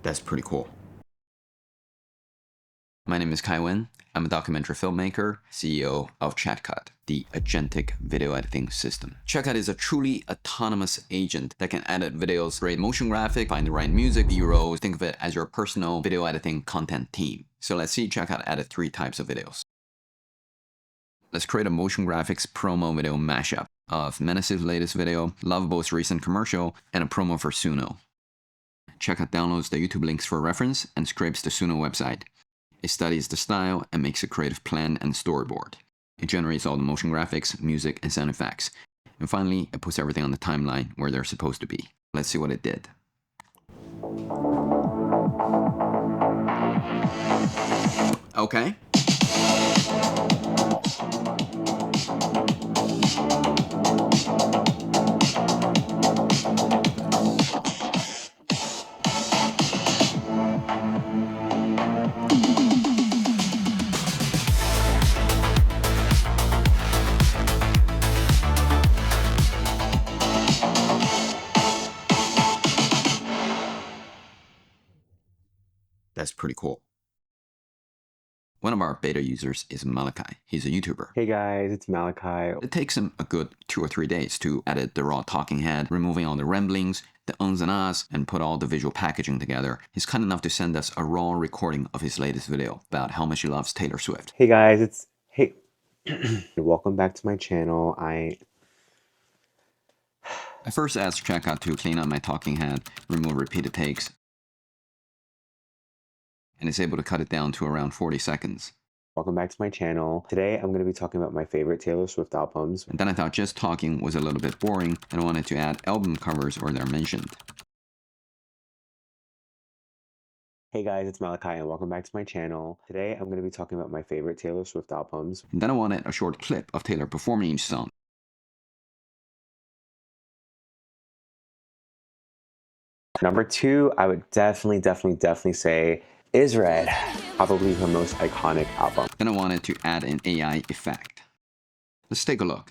That's pretty cool. My name is Kai Wen. I'm a documentary filmmaker, CEO of ChatCut, the agentic video editing system. ChatCut is a truly autonomous agent that can edit videos, create motion graphics, find the right music, B-rolls. Think of it as your personal video editing content team. So let's see ChatCut edit 3 types of videos. Let's create a motion graphics promo video mashup of Menace's latest video, Lovable's recent commercial, and a promo for Suno. ChatCut downloads the YouTube links for reference and scrapes the Suno website. It studies the style and makes a creative plan and storyboard. It generates all the motion graphics, music, and sound effects. And finally, it puts everything on the timeline where they're supposed to be. Let's see what it did. Okay. That's pretty cool. One of our beta users is Malachi. He's a YouTuber. Hey guys, it's Malachi. It takes him a good 2 or 3 days to edit the raw talking head, removing all the ramblings, the uns and ahs, and put all the visual packaging together. He's kind enough to send us a raw recording of his latest video about how much he loves Taylor Swift. Hey guys, hey, welcome back to my channel. I first asked ChatCut to clean up my talking head, remove repeated takes, and is able to cut it down to around 40 seconds. Welcome back to my channel. Today I'm going to be talking about my favorite Taylor Swift albums. And then I thought just talking was a little bit boring and I wanted to add album covers where they're mentioned. Hey guys, it's Malachi and welcome back to my channel. Today I'm going to be talking about my favorite Taylor Swift albums. And then I wanted a short clip of Taylor performing each song. Number 2, I would definitely say is Red, probably her most iconic album. Then I wanted to add an AI effect. Let's take a look.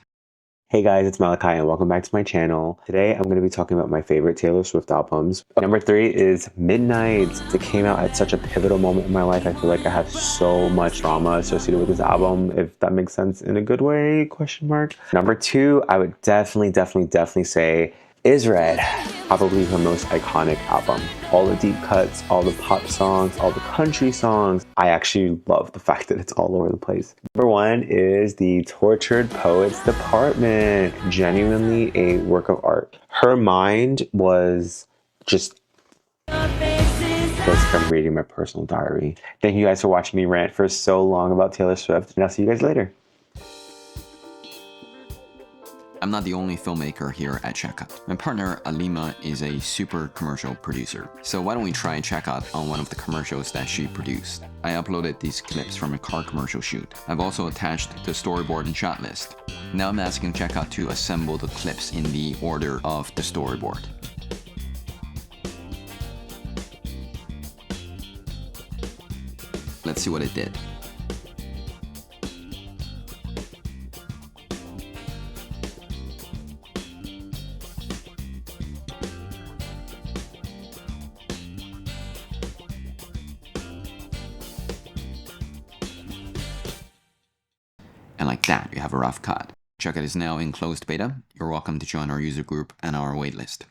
Hey guys, it's Malachi and welcome back to my channel. Today I'm going to be talking about my favorite Taylor Swift albums. Number 3 is Midnight. It came out at such a pivotal moment in my life. I feel like I have so much drama associated with this album, if that makes sense in a good way, question mark. Number 2, I would definitely say is Red, probably her most iconic album. All the deep cuts, all the pop songs, all the country songs. I actually love the fact that it's all over the place. Number 1 is the Tortured Poets Department. Genuinely a work of art. Her mind was just... I'm reading my personal diary. Thank you guys for watching me rant for so long about Taylor Swift, and I'll see you guys later. I'm not the only filmmaker here at ChatCut. My partner Alima is a super commercial producer. So why don't we try ChatCut on one of the commercials that she produced. I uploaded these clips from a car commercial shoot. I've also attached the storyboard and shot list. Now I'm asking ChatCut to assemble the clips in the order of the storyboard. Let's see what it did. And like that, you have a rough cut. ChatCut is now in closed beta. You're welcome to join our user group and our waitlist.